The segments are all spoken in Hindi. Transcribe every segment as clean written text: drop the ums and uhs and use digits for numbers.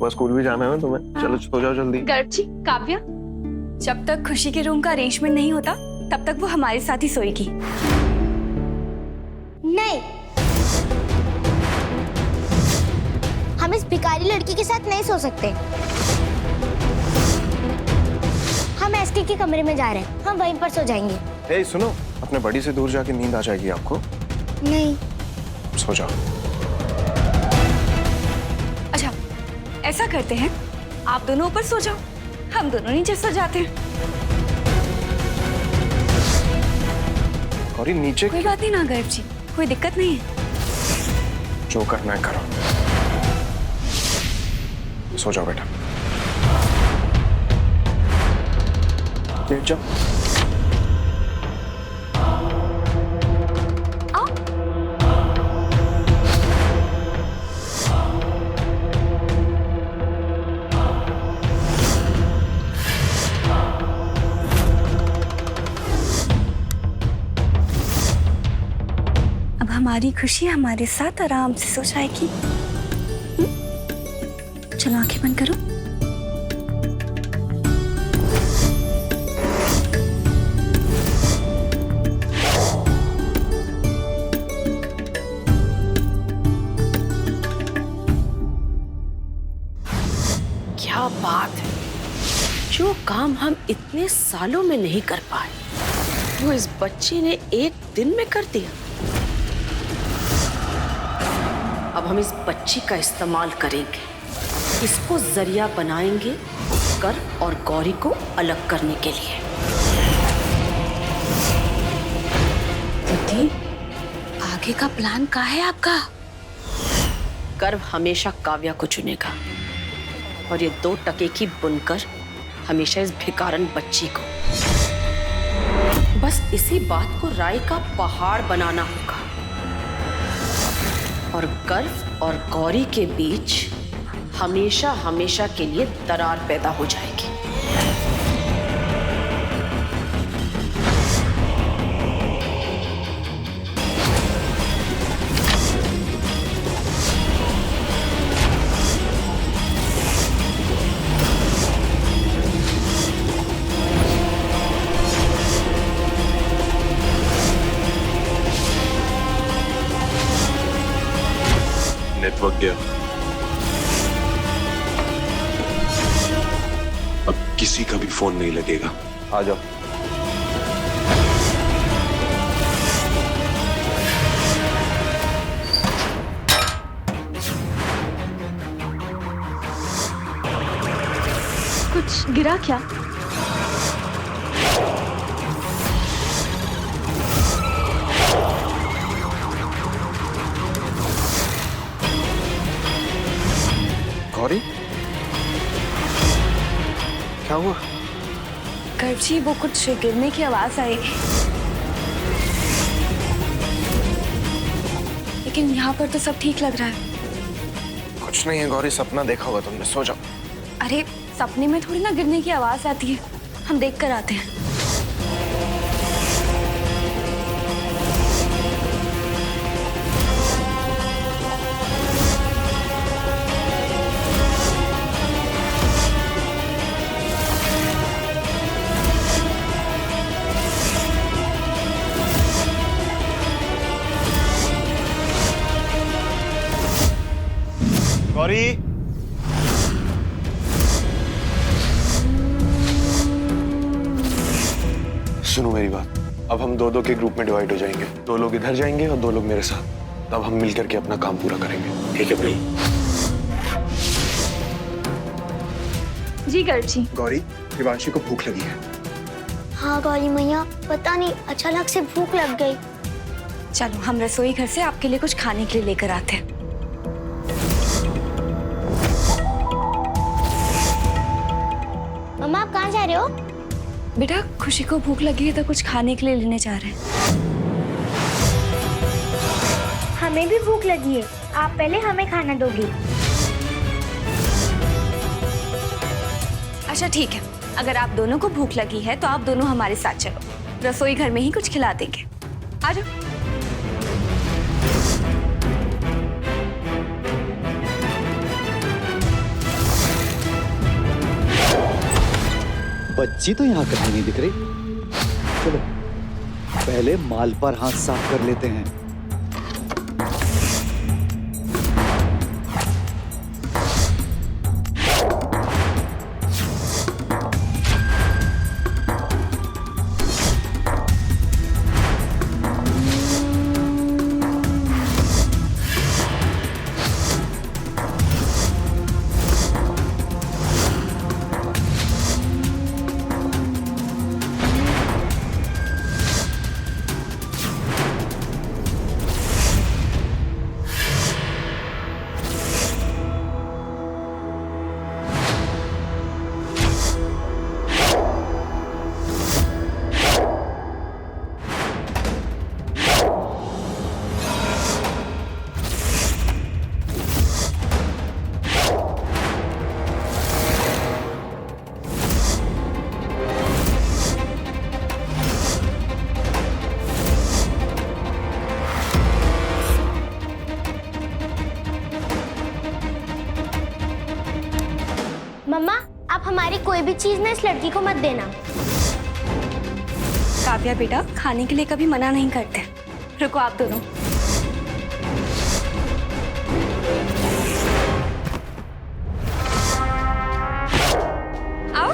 सुबह स्कूल भी जाना है ना तुम्हें। चलो सो जाओ जल्दी। गर्भ जी, काव्या, जब तक खुशी के रूम का अरेंजमेंट नहीं होता तब तक वो हमारे साथ ही सोएगी। नहीं, हम इस भिखारी लड़की के साथ नहीं सो सकते। हम एसके के कमरे में जा रहे हैं, हम वहीं पर सो जाएंगे। ए सुनो, अपने बड़ी से दूर जाके नींद आ जाएगी आपको। नहीं, सो जाओ। अच्छा, ऐसा करते हैं, आप दोनों ऊपर सो जाओ, हम दोनों नीचे सो जाते हैं। और ये नीचे कोई बात नहीं ना गर्भ जी, कोई दिक्कत नहीं है। जो करना है करो। सो जाओ बेटा। लेट जाओ। अब हमारी खुशी हमारे साथ आराम से सो जाएगी। चलो आंखें बंद करो। क्या बात है, जो काम हम इतने सालों में नहीं कर पाए वो इस बच्चे ने एक दिन में कर दिया। अब हम इस बच्ची का इस्तेमाल करेंगे, इसको जरिया बनाएंगे गर्भ और गौरी को अलग करने के लिए। दीदी, आगे का प्लान क्या है आपका? गर्भ हमेशा काव्या को चुनेगा और ये 2 टके की बुनकर हमेशा इस भिकारन बच्ची को। बस इसी बात को राय का पहाड़ बनाना होगा और गर्भ और गौरी के बीच हमेशा हमेशा के लिए दरार पैदा हो जाएगी। नेटवर्क गया। अब किसी का भी फोन नहीं लगेगा। आ जाओ। कुछ गिरा क्या? गौरी, क्या हुआ? गर्भ जी, वो कुछ गिरने की आवाज आई, लेकिन यहाँ पर तो सब ठीक लग रहा है। कुछ नहीं है गौरी, सपना देखा होगा तुमने। सो जाओ। अरे सपने में थोड़ी ना गिरने की आवाज आती है, हम देख कर आते हैं। गौरी, सुनो मेरी बात। अब हम 2-2 के ग्रुप में डिवाइड हो जाएंगे। 2 लोग इधर जाएंगे और 2 लोग मेरे साथ। तब हम मिलकर के अपना काम पूरा करेंगे। ठीक है भाई। जी गर्भ जी। गौरी, शिवांशी को भूख लगी है। हाँ गौरी मैया, पता नहीं अचानक से भूख लग गई। चलो हम रसोई घर से आपके लिए कुछ खाने के लिए लेकर आते हैं। मम्मा, आप कहाँ जा रहे हो? बेटा, खुशी को भूख लगी है तो कुछ खाने के लिए लेने जा रहे हैं। हमें भी भूख लगी है, आप पहले हमें खाना दोगी। अच्छा ठीक है, अगर आप दोनों को भूख लगी है तो आप दोनों हमारे साथ चलो, रसोई घर में ही कुछ खिला देंगे। आ जाओ। बच्ची तो यहाँ कहीं नहीं दिख रही। चलो पहले माल पर हाथ साफ कर लेते हैं। मम्मा, आप हमारी कोई भी चीज ना इस लड़की को मत देना। काव्या बेटा, खाने के लिए कभी मना नहीं करते। रुको आप दोनों। आओ।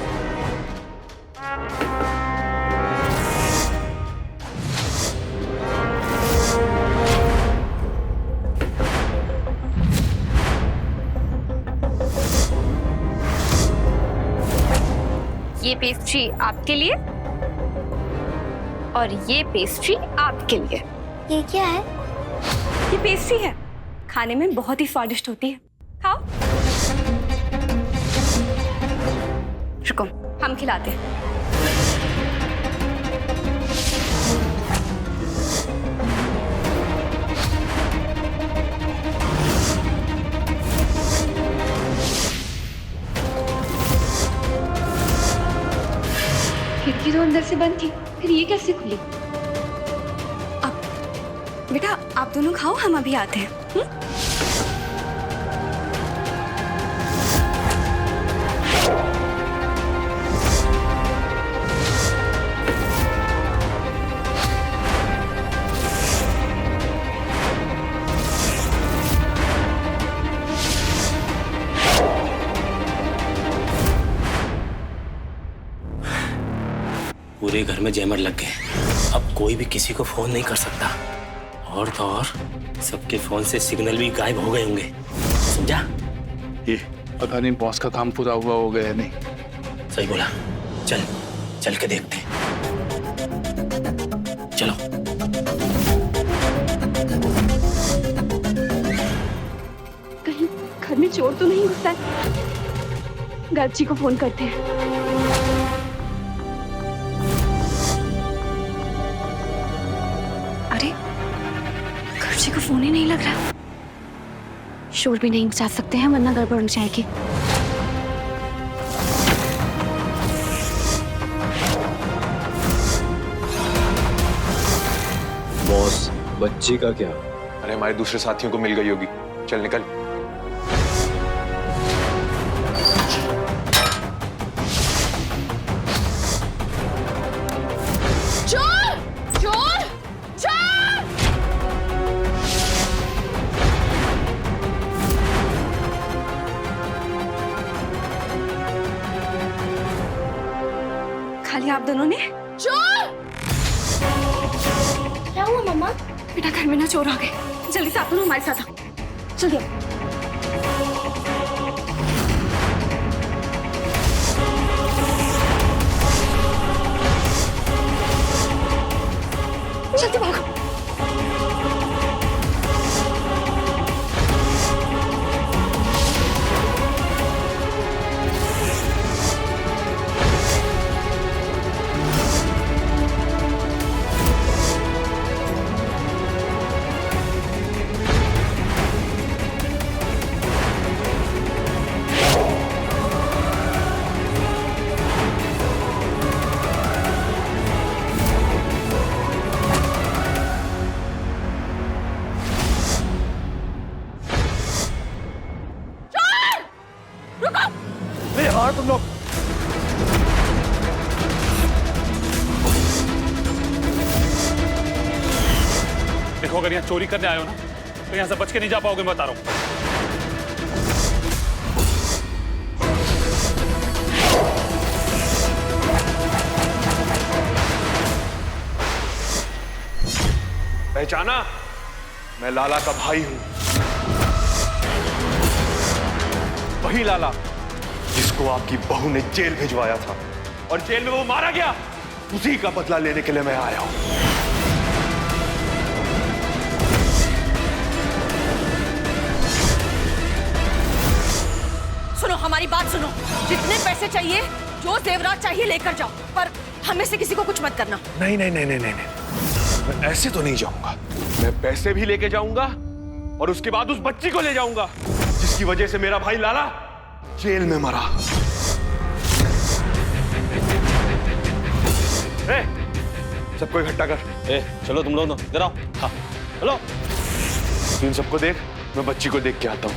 ये पेस्ट्री आपके लिए और ये पेस्ट्री आपके लिए। ये क्या है? ये पेस्ट्री है, खाने में बहुत ही स्वादिष्ट होती है। खाओ। रुको, हम खिलाते हैं। खिड़की तो अंदर से बंद थी, फिर ये कैसे खुली? अब बेटा आप दोनों खाओ, हम अभी आते हैं। पूरे घर में जैमर लग गए। अब कोई भी किसी को फोन नहीं कर सकता, और तो और सबके फोन से सिग्नल भी गायब हो गए होंगे, समझा? ये पता नहीं बॉस का काम पूरा हुआ हो गया या नहीं। सही बोला। चल चल के देखते हैं। चलो। कहीं घर में चोर तो नहीं घुसा है? गर्ग जी को फोन करते हैं। अरे गर्ग जी को फोन ही नहीं लग रहा। शोर भी नहीं मचा सकते हैं वरना गड़बड़ हो जाएगी। बॉस, बच्ची का क्या? अरे हमारे दूसरे साथियों को मिल गई होगी। चल निकल। खाली आप दोनों ने? क्या हुआ मम्मा? बेटा घर में ना चोर आ गए। जल्दी से आप दोनों हमारे साथ आओ। जल्दी आओ। जल्दी भागो। देखो, अगर यहाँ चोरी करने आए हो ना तो यहाँ से बच के नहीं जा पाओगे, मैं बता रहा हूँ। पहचाना? मैं लाला का भाई हूं, वही लाला जिसको आपकी बहू ने जेल भिजवाया था और जेल में वो मारा गया। उसी का बदला लेने के लिए मैं आया हूं। सुनो, हमारी बात सुनो। जितने पैसे चाहिए, जो जेवरात चाहिए लेकर जाओ, पर हमें से किसी को कुछ मत करना। नहीं नहीं नहीं नहीं नहीं, मैं ऐसे तो नहीं जाऊंगा। मैं पैसे भी लेके जाऊंगा और उसके बाद उस बच्ची को ले जाऊंगा जिसकी वजह से मेरा भाई लाला जेल में मरा। सबको इकट्ठा कर। चलो तुम लोग इधर आओ। हाँ चलो। इन सबको देख, मैं बच्ची को देख के आता हूं।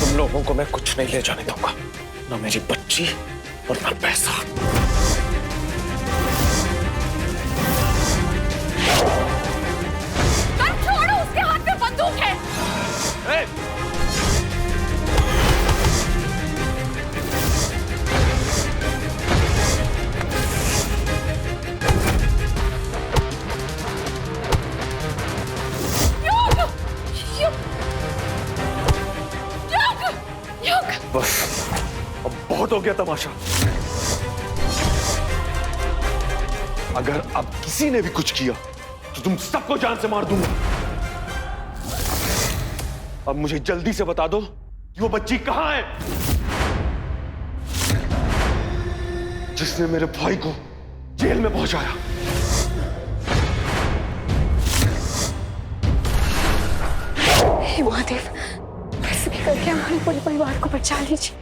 तुम लोगों को मैं कुछ नहीं ले जाने दूंगा, ना मेरी बच्ची और ना पैसा। छोड़ो, उसके हाथ में बंदूक है। बस अब बहुत हो गया तमाशा। अगर अब किसी ने भी कुछ किया तो तुम सबको जान से मार दूंगा। अब मुझे जल्दी से बता दो कि वो बच्ची कहां है जिसने मेरे भाई को जेल में पहुंचाया। हे महादेव, कैसे भी करके हमारे पूरे परिवार को बचा लीजिए।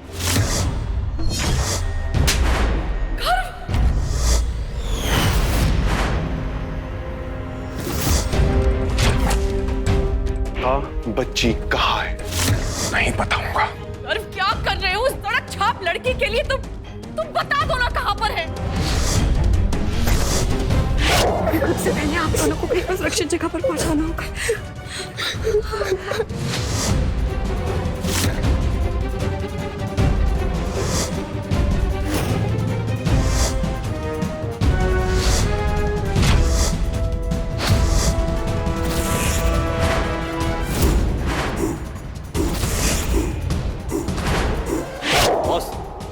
हाँ, बच्ची कहाँ है? नहीं बताऊंगा। गर्व क्या कर रहे हो? उस सड़क छाप लड़की के लिए तुम बता दो ना कहां पर है। सबसे पहले आप दोनों को भी सुरक्षित जगह पर पहुंचाना होगा।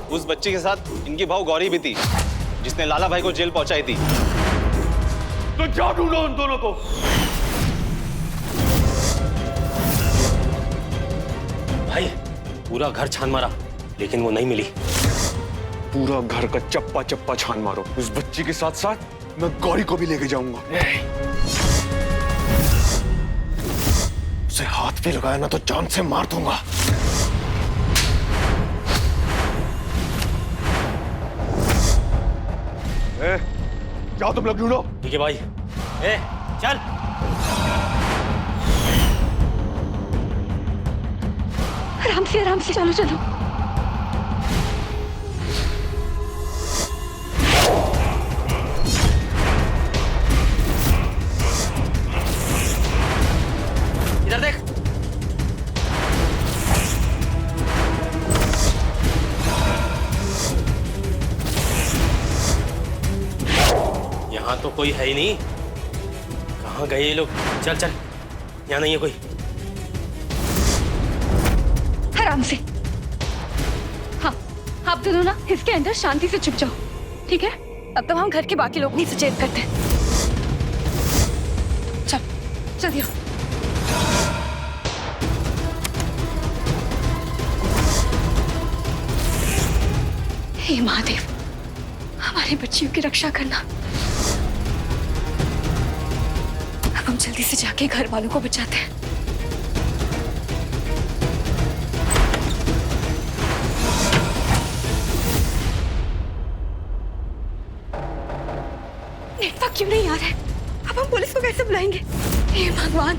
उस बच्ची के साथ इनकी बहू गौरी भी थी जिसने लाला भाई को जेल पहुंचाई थी। तो जाओ ढूंढो उन दोनों को। भाई पूरा घर छान मारा लेकिन वो नहीं मिली। पूरा घर का चप्पा चप्पा छान मारो। उस बच्ची के साथ साथ मैं गौरी को भी लेके जाऊंगा। उसे हाथ भी लगाया ना तो जान से मार दूंगा। जाओ तुम लोग ढूंढो। ठीक है भाई। चल। आराम से चलो चलो। इधर देख। यहाँ तो कोई है ही नहीं। कहाँ गए ये लोग? चल चल, यहाँ नहीं है कोई। आराम से। हाँ, आप दोनों ना इसके अंदर शांति से छुप जाओ, ठीक है? अब तो हम घर के बाकी लोग नहीं सचेत करते। चल चलिए। हे महादेव, हमारे बच्चियों की रक्षा करना। अब हम जल्दी से जाके घर वालों को बचाते हैं। नेटवर्क क्यों नहीं आ रहा है? अब हम पुलिस को कैसे बुलाएंगे? हे भगवान।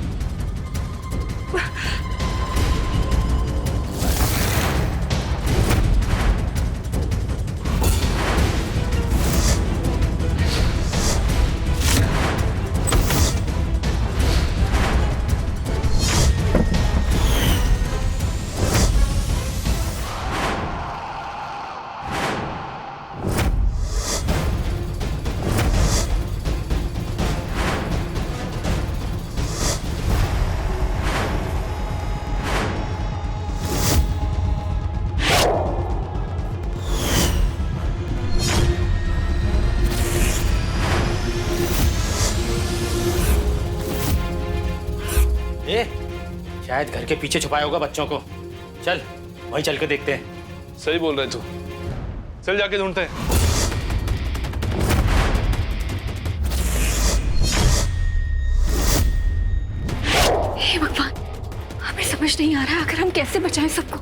शायद घर के पीछे छुपाया होगा बच्चों को। चल वहीं चल के देखते हैं। सही बोल रहे तू, चल जाके ढूंढते हैं। हे भगवान, हमें समझ नहीं आ रहा अगर हम कैसे बचाएं सबको।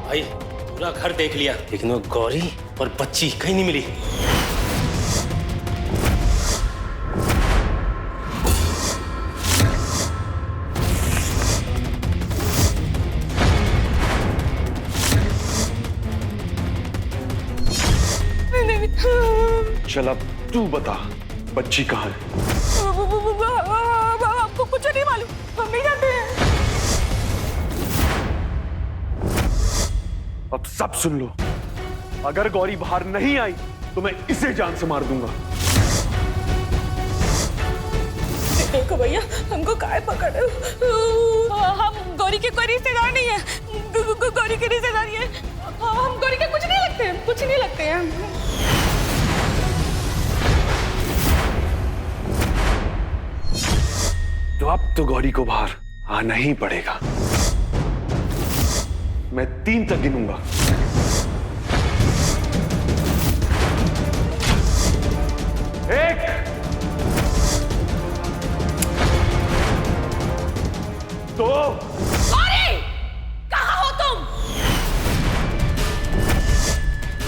भाई पूरा घर देख लिया लेकिन वो गौरी और बच्ची कहीं नहीं मिली। चल अब तू बता, बच्ची कहाँ है? आपको कुछ नहीं मालूम, हम नहीं जानते हैं। अब सब सुन लो, अगर गौरी बाहर नहीं आई तो मैं इसे जान से मार दूंगा। देखो भैया, हमको काय पकड़ रहे हो? हम गौरी के कोई रिश्तेदार नहीं है। गौरी के रिश्तेदार है। हम गौरी के कुछ नहीं लगते हैं, कुछ नहीं लगते हैं। तो अब तो गौरी को बाहर आना ही पड़ेगा। मैं 3 तक गिनूंगा। 1 2 गौरी, कहाँ हो तुम?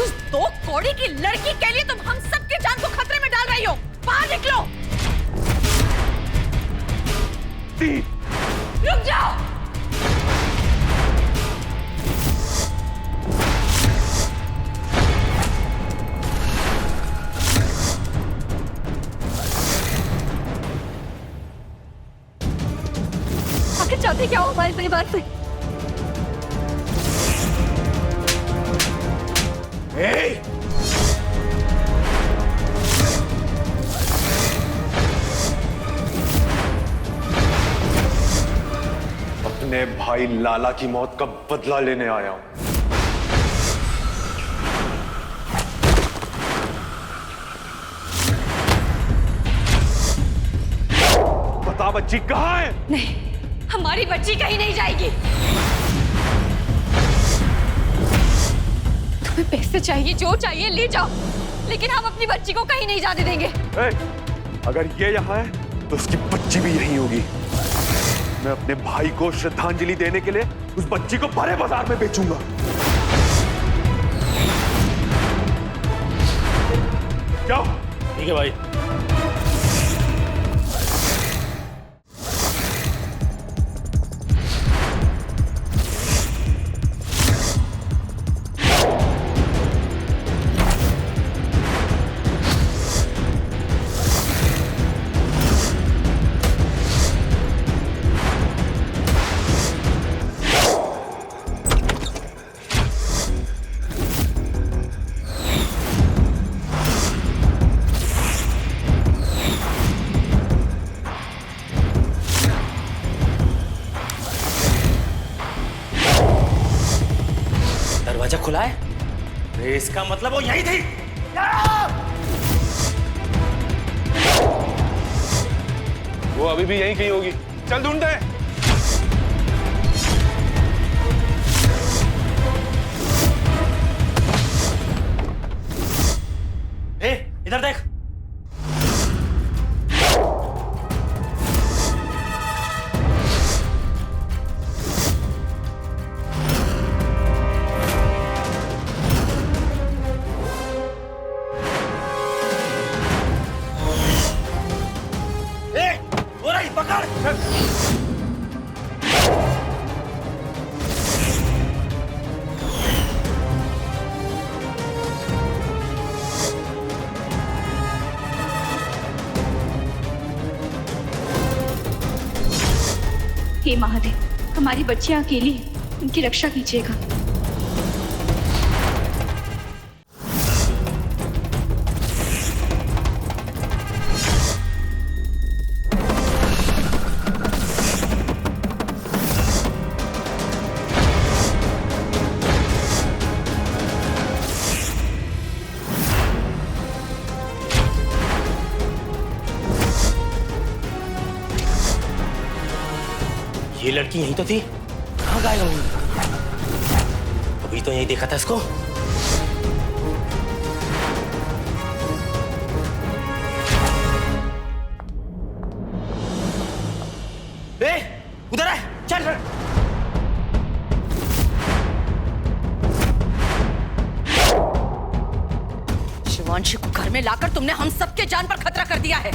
उस 2 कौड़ी की लड़की के लिए तुम हम सबकी जान को खतरे में डाल रही हो। बाहर निकलो। 3 रुक जाओ। आखिर चाहते क्या हो हमारे परिवार से? अपने भाई लाला की मौत का बदला लेने आया हूं। बता बच्ची कहाँ है? नहीं, हमारी बच्ची कहीं नहीं जाएगी। तुम्हें पैसे चाहिए, जो चाहिए ले जाओ, लेकिन हम अपनी बच्ची को कहीं नहीं जाने देंगे। अगर ये यहाँ है तो उसकी बच्ची भी यहीं होगी। मैं अपने भाई को श्रद्धांजलि देने के लिए उस बच्ची को बड़े बाजार में बेचूंगा। जाओ। ठीक है भाई। दरवाजा खुला है, इसका मतलब वो यही थी। वो अभी भी यहीं कहीं होगी, चल ढूंढते हैं। इधर देख। हे महादेव, हमारी बच्चियां अकेली हैं, उनकी रक्षा कीजिएगा। ये लड़की यहीं तो थी, कहाँ गायब हुई? अभी तो यहीं देखा था इसको। उधर है, चल। शिवांशी को घर में लाकर तुमने हम सबके जान पर खतरा कर दिया है।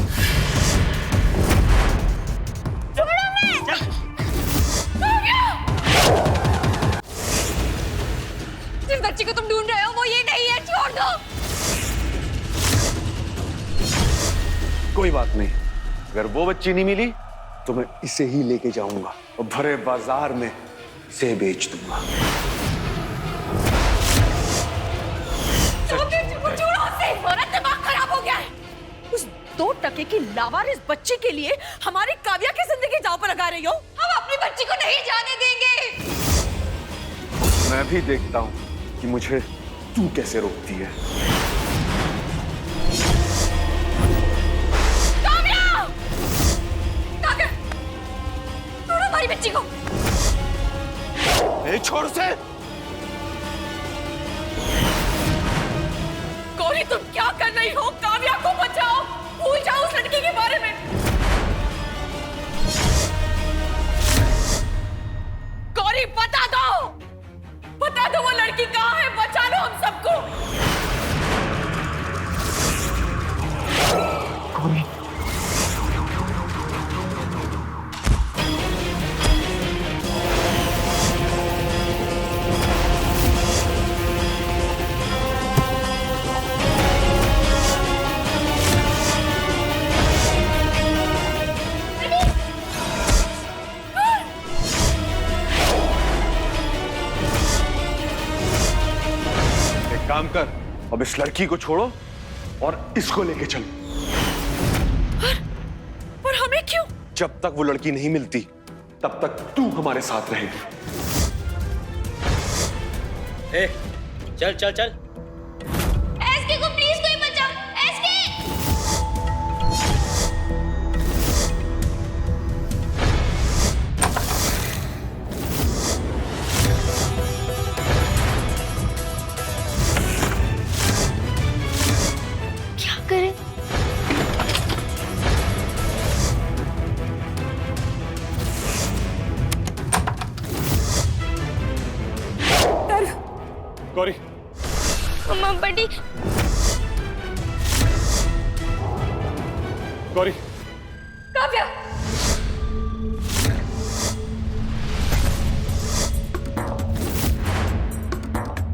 जिस बच्ची को तुम ढूंढ रहे हो वो ये नहीं है, छोड़ दो। कोई बात नहीं, अगर वो बच्ची नहीं मिली तो मैं इसे ही लेके जाऊंगा और भरे बाजार में इसे बेच दूंगा। दिमाग खराब हो गया है। उस 2 टके की लावारिस बच्ची के लिए हमारी काव्या की जिंदगी दांव पर लगा रही हो। हम अपनी बच्ची को नहीं जाने देंगे। मैं भी देखता हूं कि मुझे तू कैसे रोकती है। काव्या! काव्या! छोड़ो हमारी बच्ची को। नहीं, छोड़ से। गौरी, तुम क्या कर रही हो? काव्या को बचाओ, भूल जाओ उस लड़की के बारे में। गौरी, बता दो वो लड़की कहाँ है, बचा लो हम सबको। गौरी, काम कर, अब इस लड़की को छोड़ो और इसको लेके चलो। पर हमें क्यों? जब तक वो लड़की नहीं मिलती तब तक तू हमारे साथ रहेगी। ए, चल चल चल। एसके को प्लीज कोई बचाओ, एसके। करें? गौरी, मम्मा बड़ी। गौरी, काव्या!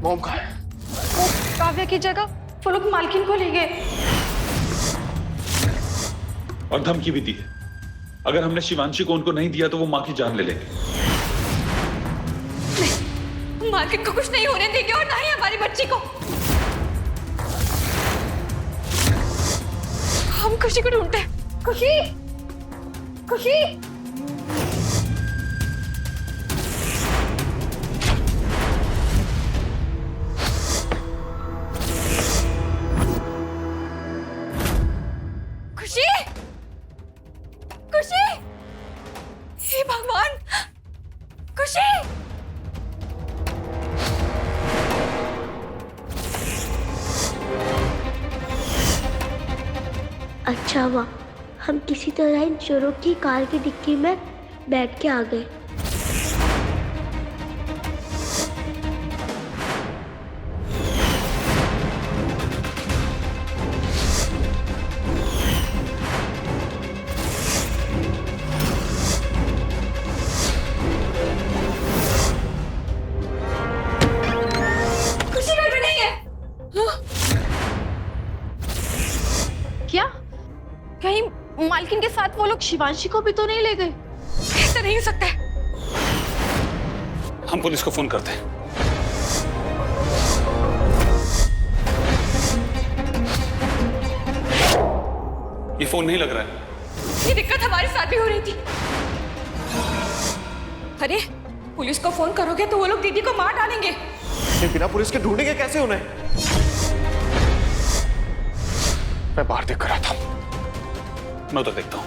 मॉम कहाँ है? काव्या की जगह वो लोग मालकिन को ले गए और धमकी भी दी है, अगर हमने शिवांशी को उनको नहीं दिया तो वो मां की जान ले लेंगे। मालकिन को कुछ नहीं होने देंगे और ना ही हमारी बच्ची को। हम खुशी को ढूंढते हैं। खुशी, खुशी। खुशी, खुशी, हे भगवान, खुशी। अच्छा हुआ हम किसी तरह इन चोरों की कार की डिक्की में बैठ के आ गए। खुशी घर में नहीं है। क्या? कहीं मालकिन के साथ वो लोग शिवांशी को भी तो नहीं ले गए? ऐसा नहीं हो सकता है। हम पुलिस को फोन करते हैं। ये फोन नहीं लग रहा है। ये दिक्कत हमारे साथ भी हो रही थी। अरे, पुलिस को फोन करोगे तो वो लोग दीदी को मार डालेंगे। बिना पुलिस के ढूंढेंगे कैसे उन्हें? मैं बाहर देख कर रहा था। मैं उधर देखता हूं।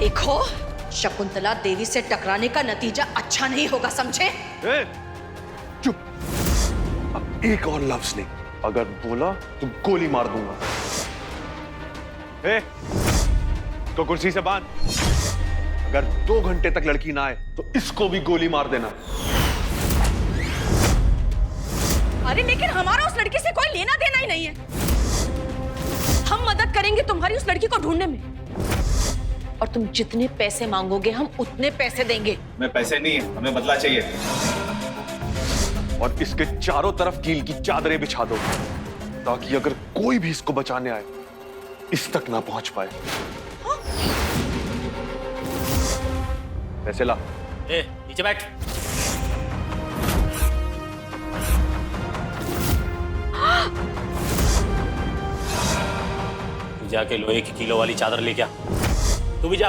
देखो, शकुंतला देवी से टकराने का नतीजा अच्छा नहीं होगा, समझे? चुप। अब एक और लफ्ज नहीं, अगर बोला तो गोली मार दूंगा। तो कुर्सी से बांध। अगर 2 घंटे तक लड़की ना आए तो इसको भी गोली मार देना। अरे लेकिन हमारा उस लड़की से कोई लेना देना ही नहीं है। हम मदद करेंगे तुम्हारी उस लड़की को ढूंढने में, और तुम जितने पैसे मांगोगे हम उतने पैसे देंगे। मैं पैसे नहीं, हमें बदला चाहिए। और इसके चारों तरफ कील की चादरें बिछा दो, ताकि अगर कोई भी इसको बचाने आए इस तक ना पहुंच पाए। पैसे ला। नीचे बैठ। तू जाके लोहे की किलो वाली चादर लेके आ। तू भी जा।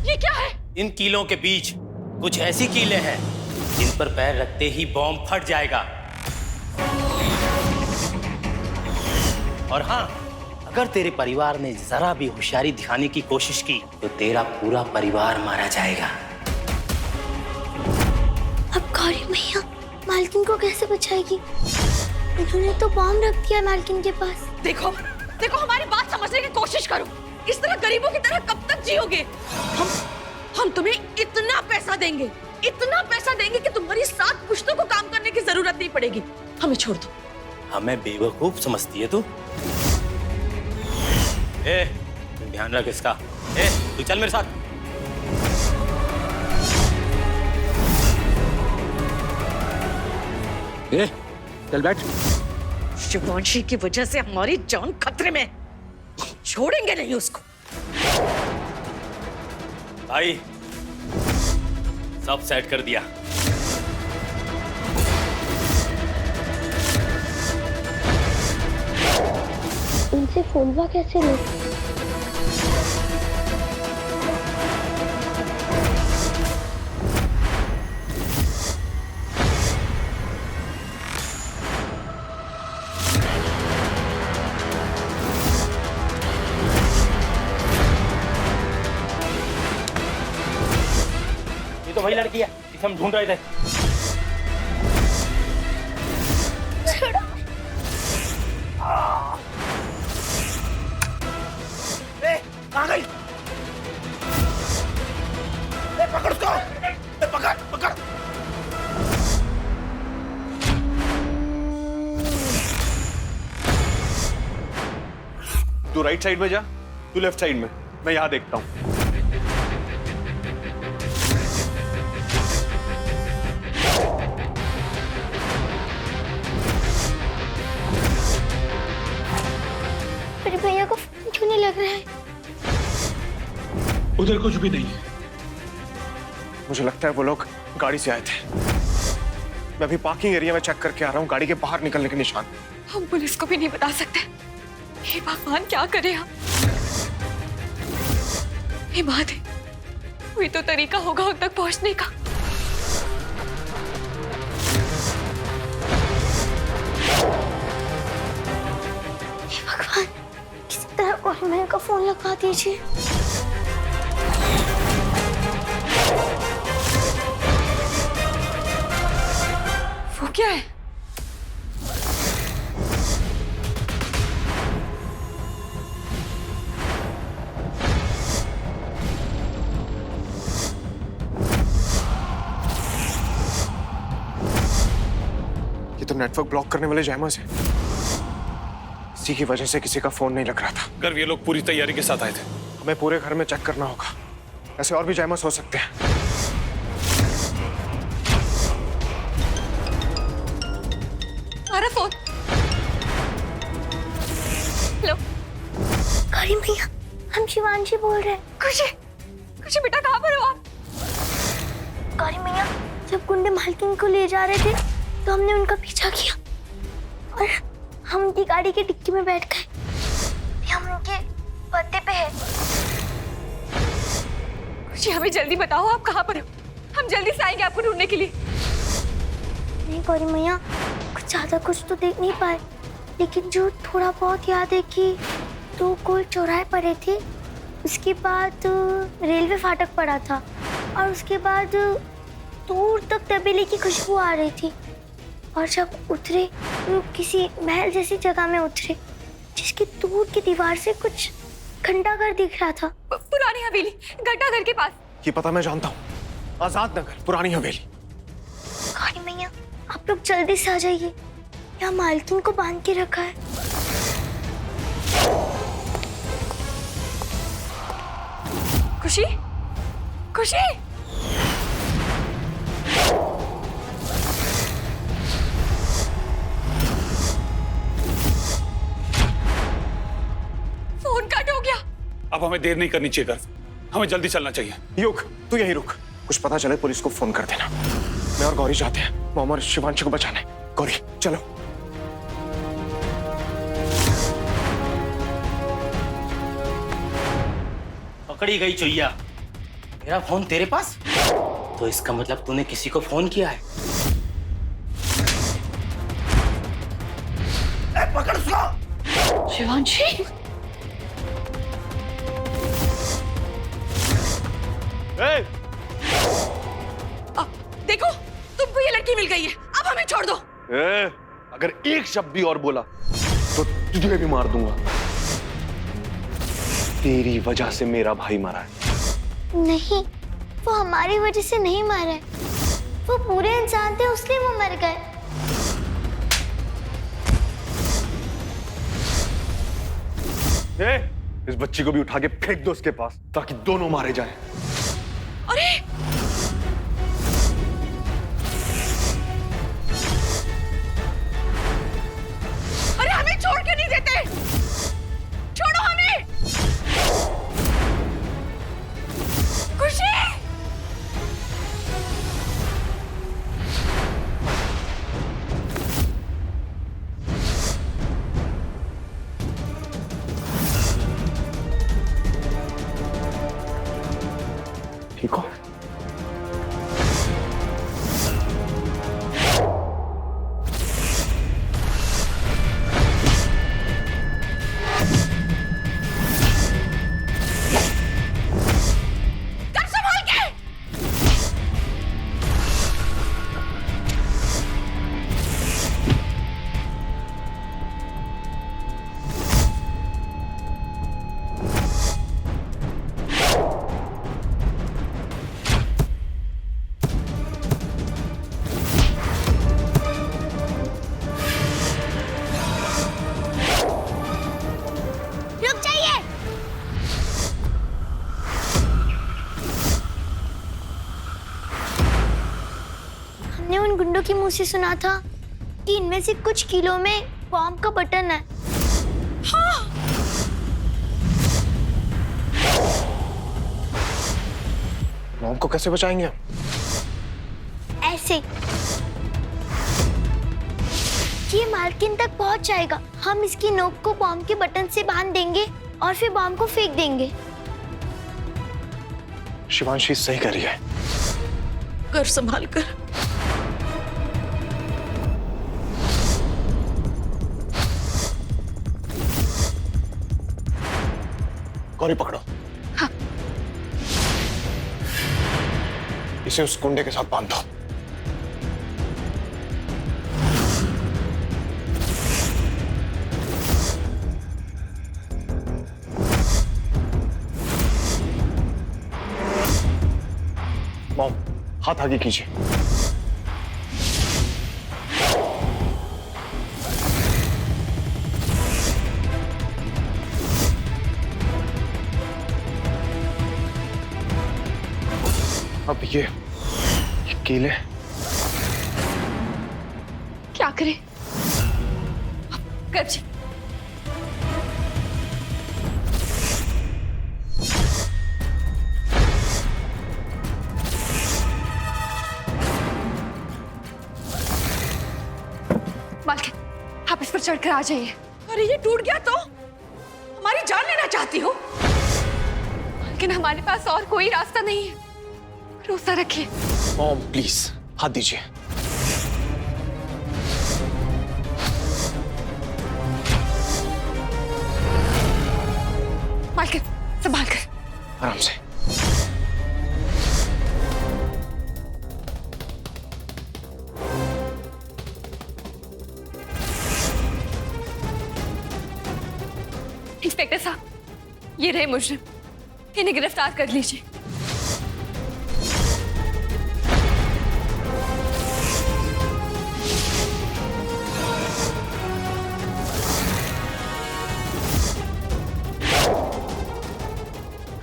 ये क्या है? इन कीलों के बीच कुछ ऐसी कीलें हैं जिन पर पैर रखते ही बॉम्ब फट जाएगा। और हाँ, अगर तेरे परिवार ने जरा भी होशियारी दिखाने की कोशिश की तो तेरा पूरा परिवार मारा जाएगा। अब गौरी मैया मालकिन को कैसे बचाएगी? उन्होंने तो बॉम्ब रख दिया मालकिन के पास। देखो देखो, हमारी बात समझने की कोशिश करो। इस तरह गरीबों की तरह कब तक जियोगे? हम तुम्हें इतना पैसा देंगे कि तुम्हारी 7 पुश्तों को काम करने की जरूरत नहीं पड़ेगी। हमें छोड़ दो। हमें बेवकूफ समझती है तू? ध्यान रख इसका। तू चल मेरे साथ। चल बैठ। शिवांशी की वजह से हमारी जान खतरे में, छोड़ेंगे नहीं उसको। भाई सब सेट कर दिया। इनसे फोनवा कैसे लो? ये तो वही लड़की है जिसे हम ढूंढ रहे थे। कहाँ गई? पकड़ उसको। पकड़ पकड़। तू राइट साइड में जा, तू लेफ्ट साइड में, मैं यहां देखता हूं। भैया को क्यों नहीं लग रहा है? उधर कुछ भी नहीं है। मुझे लगता है वो लोग गाड़ी से आए थे। मैं अभी पार्किंग एरिया में चेक करके आ रहा हूँ, गाड़ी के बाहर निकलने के निशान। हम पुलिस को भी नहीं बता सकते। हे भगवान, क्या करें हम? हे बात है, कोई तो तरीका होगा उन तक पहुंचने का। हे भगवान, किसी तरह गौरी मैया का फोन लगा दीजिए। वो क्या है? ये तो नेटवर्क ब्लॉक करने वाले जैमर्स हैं। इसी की वजह से किसी का फोन नहीं लग रहा था। गर्व, ये लोग पूरी तैयारी के साथ आए थे। हमें पूरे घर में चेक करना होगा, ऐसे और भी जैमर्स हो सकते हैं। हमारा फोन। हेलो गौरी मैया, हम शिवांशी बोल रहे हैं। खुशी बेटा, कहाँ पर हो आप? गौरी मैया, जब गुंडे मालकिन को ले जा रहे थे तो हमने उनका पीछा किया और हम उनकी गाड़ी की डिक्की में बैठ गए। हम उनके पते पे है। खुशी हमें जल्दी बताओ आप कहाँ पर हो, हम जल्दी से आएंगे आपको ढूंढने के लिए। नहीं गौरी मैया, कुछ ज्यादा कुछ तो देख नहीं पाए, लेकिन जो थोड़ा बहुत याद है कि दो गोल चौराहे पड़े थे, उसके बाद रेलवे फाटक पड़ा था, और उसके बाद दूर तक तबेले की खुशबू आ रही थी, और जब उतरे तो किसी महल जैसी जगह में उतरे जिसकी दूर की दीवार से कुछ घंटाघर दिख रहा था। पुरानी हवेली, घंटाघर के पास। ये पता मैं जानता हूँ, आजाद नगर, पुरानी हवेली। गौरी मैया, आप लोग जल्दी से आ जाइए, यहाँ मालकिन को बांध के रखा है। खुशी, खुशी, फोन कट हो गया। अब हमें देर नहीं करनी चाहिए घर, हमें जल्दी चलना चाहिए। युग, तू यहीं रुक, कुछ पता चले पुलिस को फोन कर देना। मैं और गौरी जाते हैं मोम और शिवांशी को बचाने। गौरी चलो। पकड़ी गई चुईया। मेरा फोन तेरे पास, तो इसका मतलब तूने किसी को फोन किया है। पकड़ उसको। शिवांशी, देखो तुमको ये लड़की मिल गई है, अब हमें छोड़ दो। अगर एक शब्द भी और बोला तो तुझे भी मार दूंगा। तेरी वजह से मेरा भाई मरा है। नहीं, वो हमारी वजह से नहीं मरा है, वो बुरे इंसान थे इसलिए वो मर गए। इस बच्ची को भी उठा के फेंक दो उसके पास, ताकि दोनों मारे जाएं। अरे अरे हमें छोड़ के नहीं देते, छोड़ो हमें। खुशी, ठीक हो? कर संभाल के। रुक जाइए। हमने उन गुंडों के मुंह से सुना था कि इनमें से कुछ किलो में बॉम्ब का बटन है। हाँ, मॉम को कैसे बचाएंगे हम? ऐसे ये मालकिन तक पहुंच जाएगा, हम इसकी नोक को बॉम्ब के बटन से बांध देंगे और फिर बॉम्ब को फेंक देंगे। शिवांशी सही कर रही है। कर संभाल कर। गौरी पकड़ो। हाँ। इसे उस कुंडे के साथ बांध दो। मॉम, हाथ आगे कीजिए। अब ये कीले क्या करें? कर जी। मालकिन, आप इस पर चढ़कर आ जाइए। अरे ये टूट गया तो हमारी जान लेना चाहती हो? लेकिन हमारे पास और कोई रास्ता नहीं है। भरोसा रखिए। मॉम प्लीज हाथ दीजिए। संभाल कर, संभाल कर। आराम से। इंस्पेक्टर साहब, ये रहे मुजरिम, इन्हें गिरफ्तार कर लीजिए।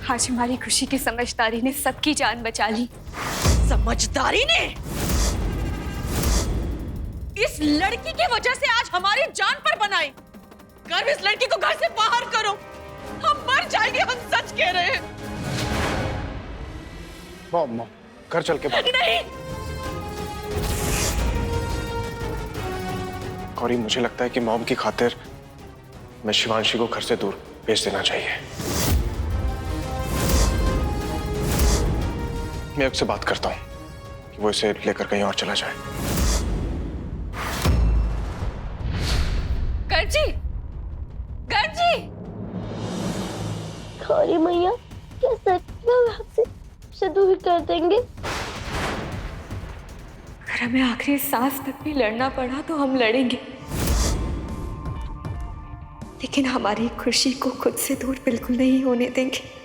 आज हमारी खुशी की समझदारी ने सबकी जान बचा ली। समझदारी ने? इस लड़की की वजह से आज हमारी जान पर बनाई। कर इस लड़की को घर से बाहर करो, हम मर जाएंगे, हम सच कह रहे हैं। मॉम घर चल के बात। नहीं, गौरी मुझे लगता है कि मॉम की खातिर मैं शिवांशी को घर से दूर भेज देना चाहिए। मैं उससे बात करता हूँ कि वो इसे लेकर कहीं और चला जाए। गर्जी, गर्जी। गौरी मैया क्या सच में आपसे दूर कर देंगे? अगर हमें आखिरी सांस तक भी लड़ना पड़ा तो हम लड़ेंगे, लेकिन हमारी खुशी को खुद से दूर बिल्कुल नहीं होने देंगे।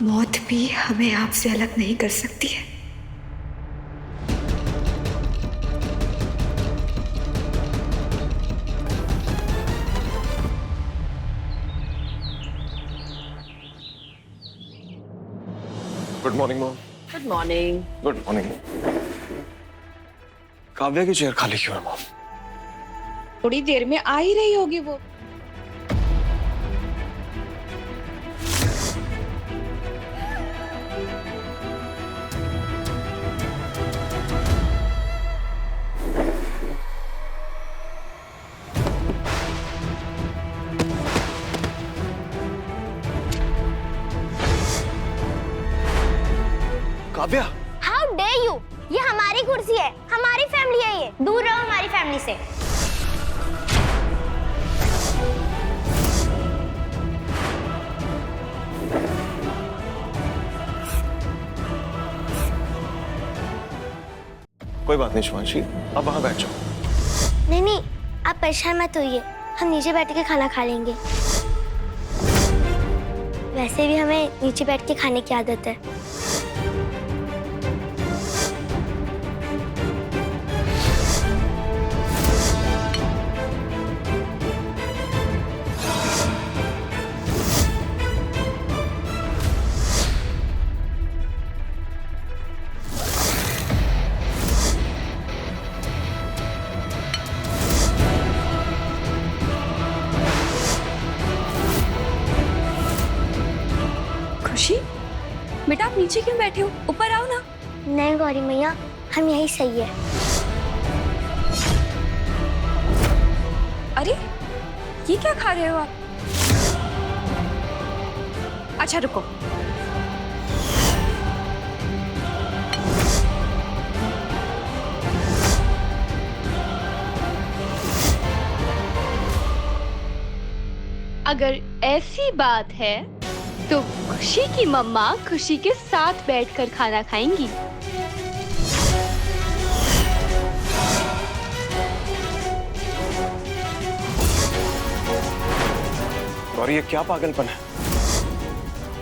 मौत भी हमें आपसे अलग नहीं कर सकती है। Good morning mom. Good morning. Good morning. Kavya की चेयर खाली क्यों है मॉम? थोड़ी देर में आ ही रही होगी वो। Kavya, how dare you! ये हमारी कुर्सी है, हमारी फैमिली है, ये दूर रहो हमारी फैमिली से। कोई बात नहीं शिवांशी, आप वहां बैठ जाओ। नहीं, आप परेशान मत होइए, हम नीचे बैठ के खाना खा लेंगे। वैसे भी हमें नीचे बैठ के खाने की आदत है। खुशी, बेटा आप नीचे क्यों बैठे हो? ऊपर आओ ना। नहीं गौरी मैया, हम यही सही है। अरे ये क्या खा रहे हो आप? अच्छा रुको। अगर ऐसी बात है तो खुशी की मम्मा खुशी के साथ बैठकर खाना खाएंगी। और ये क्या पागलपन है?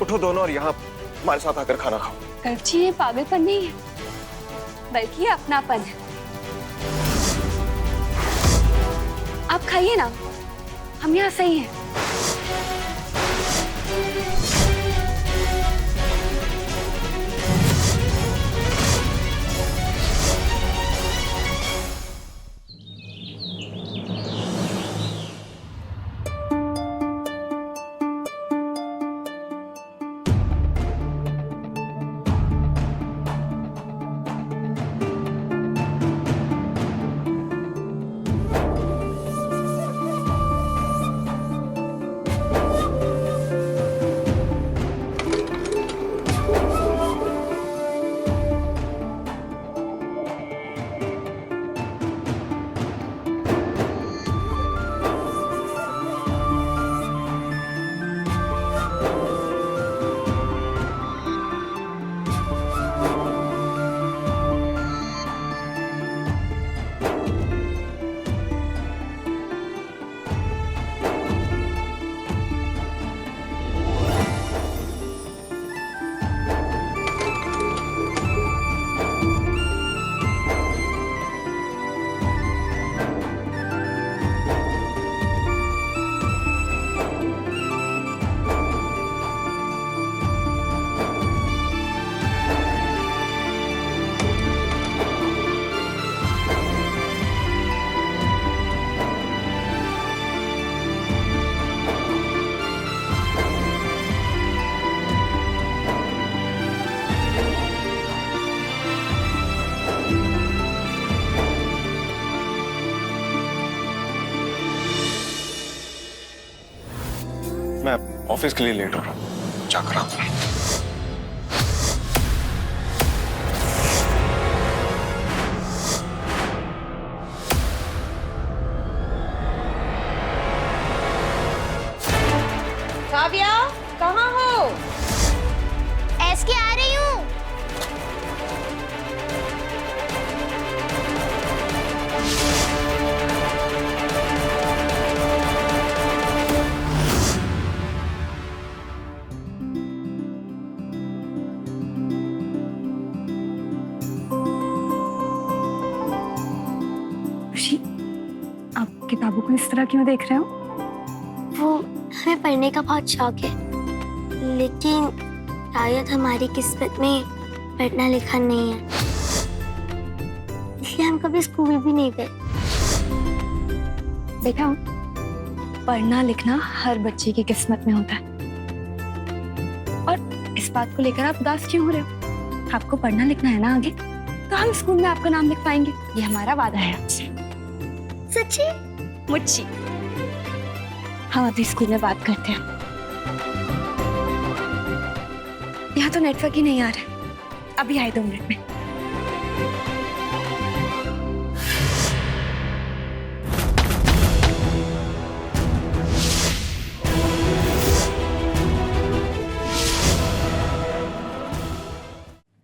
उठो दोनों और यहाँ हमारे साथ आकर खाना खाओ। गर्जी, ये पागलपन नहीं है, बल्कि ये अपनापन है। आप खाइए ना, हम यहाँ सही हैं। ऑफिस के लिए लेट हो रहा हूँ, जाकर आता हूँ। काव्या, कहाँ हो? ऐसे आ रही हूँ। खुशी, आप किताबों को इस तरह क्यों देख रहे हो? वो हमें पढ़ने का बहुत शौक है, लेकिन शायद हमारी किस्मत में पढ़ना लिखा नहीं है, इसलिए हम कभी स्कूल भी नहीं गए। बेटा, पढ़ना लिखना हर बच्चे की किस्मत में होता है, और इस बात को लेकर आप उदास क्यों हो रहे हो? आपको पढ़ना लिखना है ना आगे, तो हम स्कूल में आपका नाम लिख पाएंगे, ये हमारा वादा है आपसे। सच्ची? मुझे हम अभी स्कूल में बात करते हैं। यहाँ तो नेटवर्क ही नहीं आ रहा, अभी आए 2 मिनट में।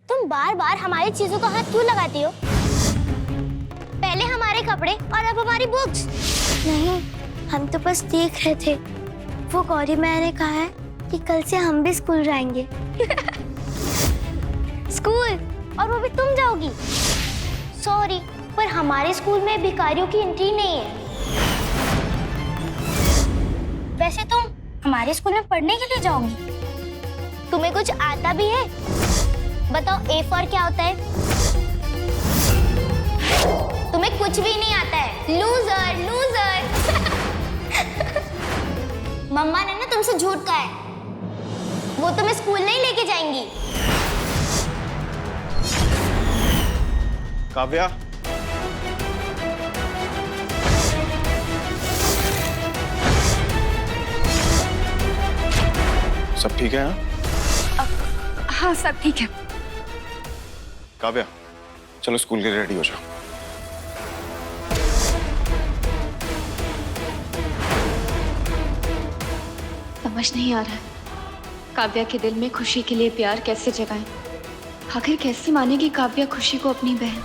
तुम बार बार हमारी चीजों का हाथ क्यों लगाती हो? पहले हमारे कपड़े और अब हमारी बुक्स। नहीं, हम तो बस देख रहे थे। वो गौरी मैम ने कहा है कि कल से हम भी स्कूल जाएंगे। स्कूल? और वो भी तुम जाओगी? सॉरी, पर हमारे स्कूल में भिखारियों की एंट्री नहीं है। वैसे तुम हमारे स्कूल में पढ़ने के लिए जाओगी? तुम्हें कुछ आता भी है? बताओ, A फॉर क्या होता है? तुम्हें कुछ भी नहीं आता है, लूजर लूजर। मम्मा ने ना तुमसे झूठ कहा है, वो तुम्हें स्कूल नहीं लेके जाएंगी। काव्या, सब ठीक है? हाँ, सब ठीक है। काव्या, चलो स्कूल के लिए रेडी हो जाओ। समझ नहीं आ रहा है काव्या के दिल में खुशी के लिए प्यार कैसे जगाएं। आखिर कैसे मानेगी काव्या खुशी को अपनी बहन?